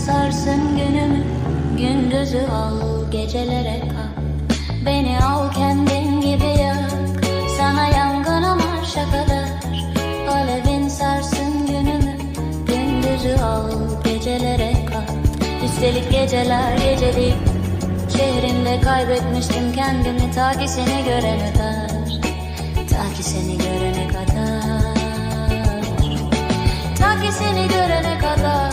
sarsın günümü, gündüzü al gecelere kal. Beni al kendin gibi yak, sana yangınım arşa kadar. Alevin sarsın günümü, gündüzü al gecelere kal. Üstelik geceler gece değil, şehrimde kaybetmiştim kendimi ta ki seni görene kadar. Ta ki seni görene kadar. Ta ki seni görene kadar.